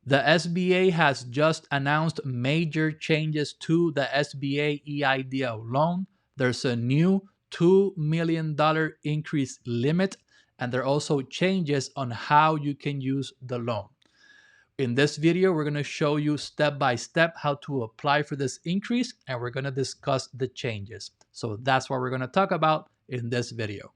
The SBA has just announced major changes to the SBA EIDL loan. There's a new $2 million increase limit, and there are also changes on how you can use the loan. In this video, we're going to show you step by step how to apply for this increase, and we're going to discuss the changes. So that's what we're going to talk about in this video.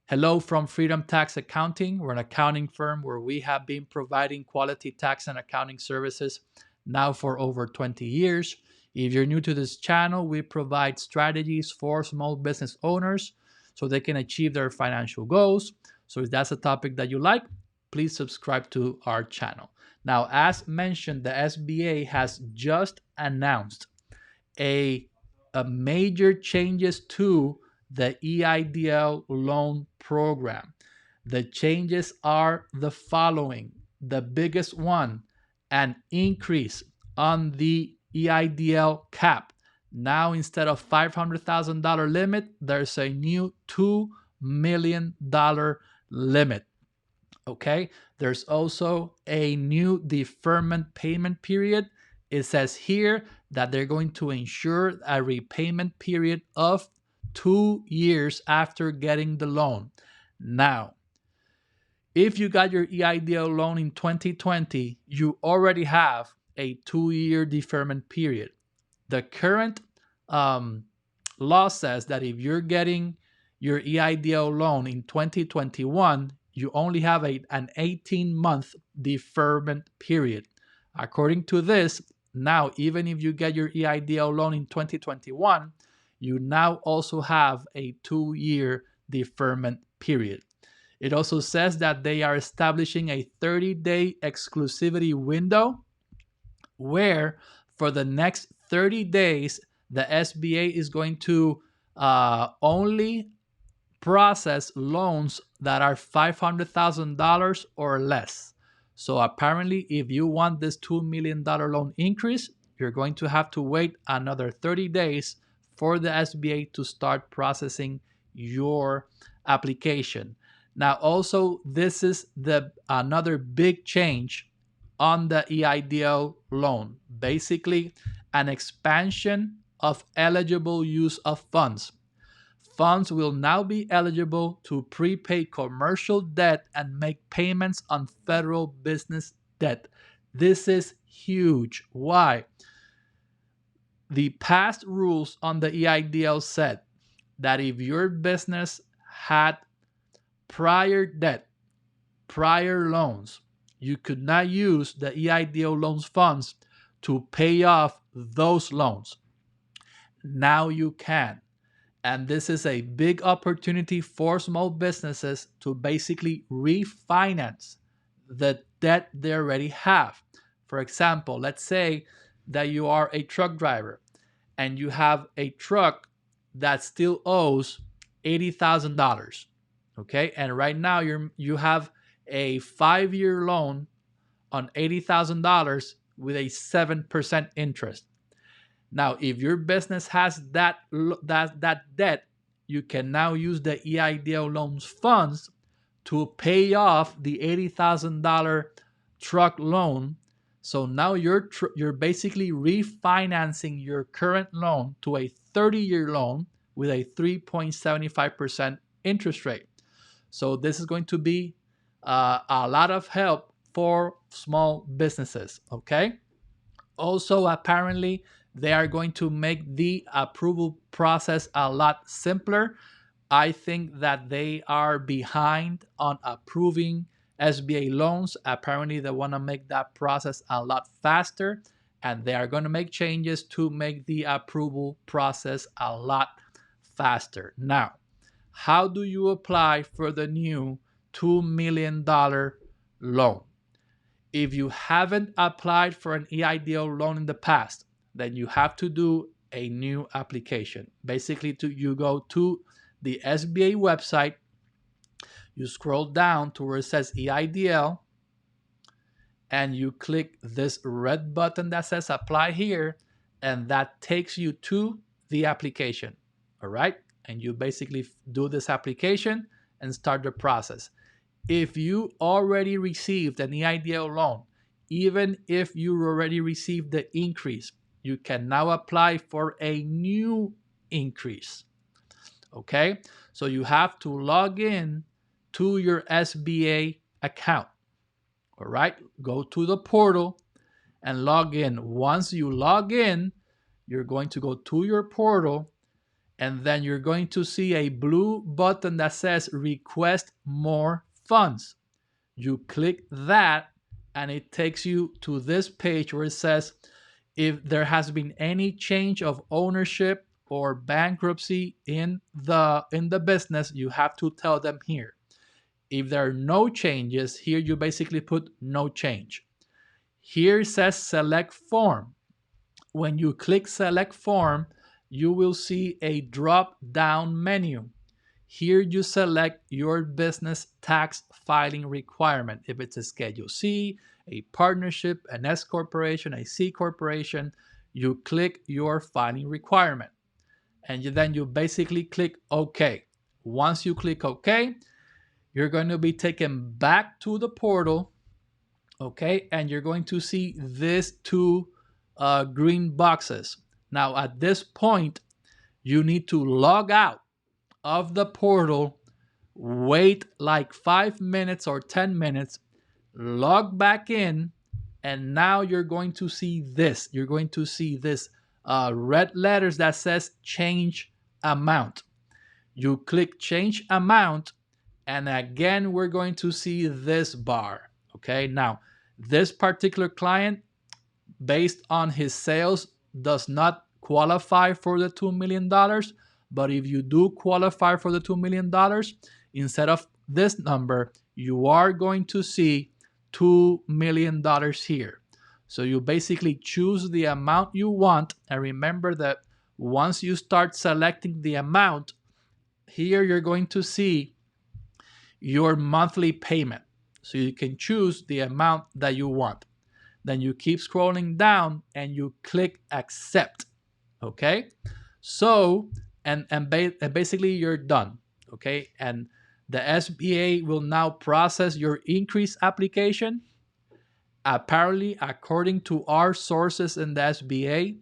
Hello from Freedomtax Accounting. We're an accounting firm where we have been providing quality tax and accounting services now for over 20 years. If you're new to this channel, we provide strategies for small business owners so they can achieve their financial goals. So if that's a topic that you like, please subscribe to our channel. Now, as mentioned, the SBA has just announced a major changes to the EIDL loan program. The changes are the following. The biggest one, an increase on the EIDL cap. Now, instead of $500,000 limit, there's a new $2 million limit. Okay, there's also a new deferment payment period. It says here that they're going to ensure a repayment period of 2 years after getting the loan. Now, if you got your EIDL loan in 2020, you already have a 2-year deferment period. The current law says that if you're getting your EIDL loan in 2021, you only have an 18-month deferment period. According to this, now, even if you get your EIDL loan in 2021, you now also have a 2-year deferment period. It also says that they are establishing a 30-day exclusivity window where for the next 30 days, the SBA is going to only process loans that are $500,000 or less. So apparently, if you want this $2 million loan increase, you're going to have to wait another 30 days for the SBA to start processing your application. Now, also, this is another big change on the EIDL loan. Basically, an expansion of eligible use of funds. Funds will now be eligible to prepay commercial debt and make payments on federal business debt. This is huge. Why? The past rules on the EIDL said that if your business had prior debt, prior loans, you could not use the EIDL loans funds to pay off those loans. Now you can. And this is a big opportunity for small businesses to basically refinance the debt they already have. For example, let's say that you are a truck driver and you have a truck that still owes $80,000. Okay, and right now you have a 5-year loan on $80,000 with a 7% interest. Now, if your business has that debt, you can now use the EIDL loans funds to pay off the $80,000 truck loan. So now you're basically refinancing your current loan to a 30-year loan with a 3.75% interest rate. So this is going to be a lot of help for small businesses. Okay. Also, apparently, they are going to make the approval process a lot simpler. I think that they are behind on approving SBA loans. Apparently, they want to make that process a lot faster, and they are going to make changes to make the approval process a lot faster. Now, how do you apply for the new $2 million loan? If you haven't applied for an EIDL loan in the past, then you have to do a new application. Basically, you go to the SBA website, you scroll down to where it says EIDL, and you click this red button that says apply here, and that takes you to the application. All right, and you basically do this application and start the process. If you already received an EIDL loan even if you already received the increase, you can now apply for a new increase. Okay, so you have to log in to your SBA account. All right, go to the portal and log in. Once you log in, you're going to go to your portal, and then you're going to see a blue button that says request more funds. You click that, and it takes you to this page where it says if there has been any change of ownership or bankruptcy in the business, you have to tell them here. If there are no changes, here you basically put no change. Here it says select form. When you click select form, you will see a drop down menu. Here you select your business tax filing requirement. If it's a Schedule C, a partnership, an S corporation, a C corporation, you click your filing requirement. And then you basically click OK. Once you click OK, you're going to be taken back to the portal, okay? And you're going to see these two green boxes. Now, at this point, you need to log out of the portal, wait like 5 minutes or 10 minutes, log back in, and now you're going to see this. You're going to see this red letters that says change amount. You click change amount, and again, we're going to see this bar. Okay, now this particular client, based on his sales, does not qualify for the $2 million. But if you do qualify for the $2 million, instead of this number, you are going to see $2 million here. So you basically choose the amount you want. And remember that once you start selecting the amount, here you're going to see your monthly payment. So you can choose the amount that you want. Then you keep scrolling down and you click accept. Okay, so and basically you're done. Okay, and the SBA will now process your increase application. Apparently, according to our sources in the SBA,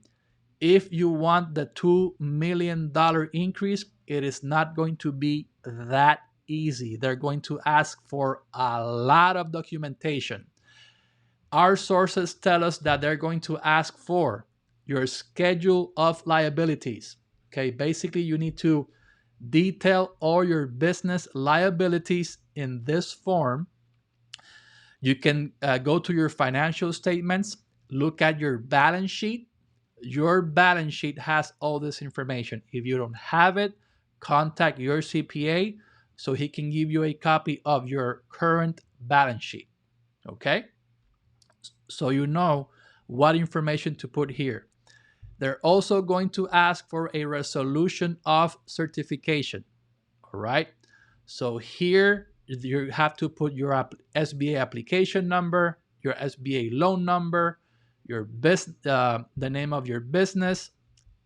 if you want the $2 million increase, it is not going to be that easy. They're going to ask for a lot of documentation. Our sources tell us that they're going to ask for your schedule of liabilities. Okay, basically you need to detail all your business liabilities in this form. You can go to your financial statements, look at your balance sheet. Your balance sheet has all this information. If you don't have it, contact your CPA so he can give you a copy of your current balance sheet. Okay? So you know what information to put here. They're also going to ask for a resolution of certification. All right. So here you have to put your SBA application number, your SBA loan number, your the name of your business,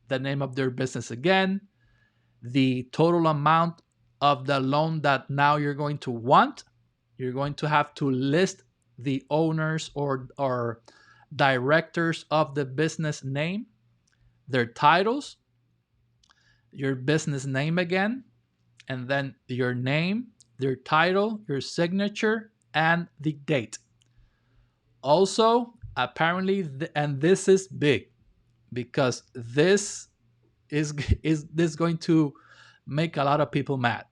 the name of their business again, the total amount of the loan that now you're going to want. You're going to have to list the owners or directors of the business name, their titles, your business name again, and then your name, their title, your signature, and the date. Also, apparently, and this is big because this is going to make a lot of people mad.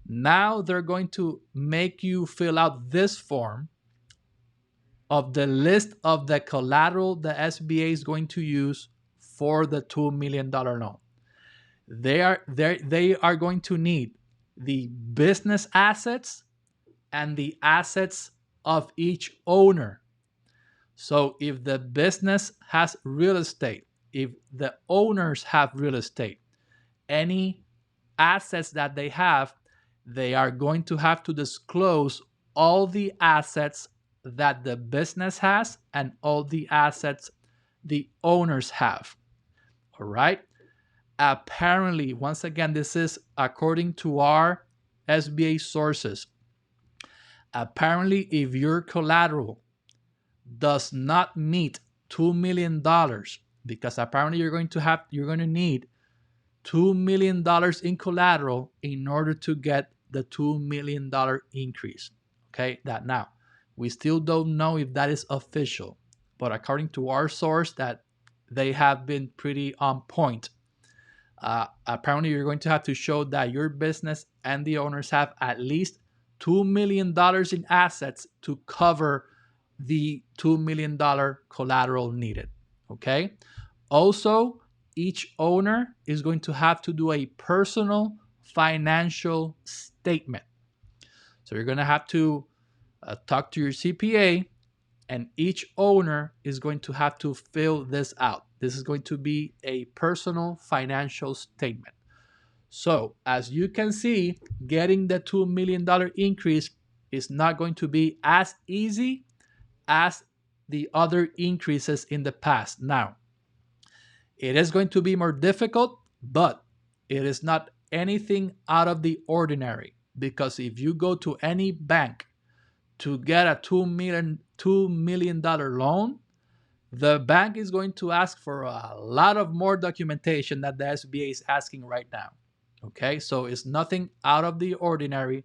Now they're going to make you fill out this form of the list of the collateral the SBA is going to use for the $2 million loan. They are going to need the business assets and the assets of each owner. So if the business has real estate, if the owners have real estate, any assets that they have, they are going to have to disclose all the assets that the business has and all the assets the owners have. All right. Apparently, once again, this is according to our SBA sources. Apparently, if your collateral does not meet $2 million, because apparently you're going to need $2 million in collateral in order to get the $2 million increase. Okay, that now, we still don't know if that is official, but according to our source that they have been pretty on point. Apparently you're going to have to show that your business and the owners have at least $2 million in assets to cover the $2 million collateral needed. Okay. Also, each owner is going to have to do a personal financial statement. So you're going to have to talk to your CPA, and each owner is going to have to fill this out. This is going to be a personal financial statement. So as you can see, getting the $2 million increase is not going to be as easy as the other increases in the past. Now, it is going to be more difficult, but it is not anything out of the ordinary, because if you go to any bank to get a $2 million loan, the bank is going to ask for a lot of more documentation that the SBA is asking right now. Okay, so it's nothing out of the ordinary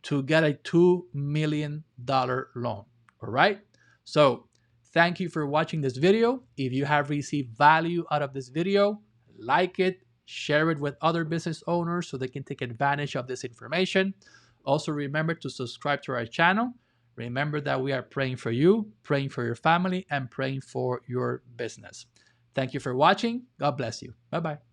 to get a $2 million loan. All right, so thank you for watching this video. If you have received value out of this video, like it, share it with other business owners so they can take advantage of this information. Also, remember to subscribe to our channel. Remember that we are praying for you, praying for your family, and praying for your business. Thank you for watching. God bless you. Bye-bye.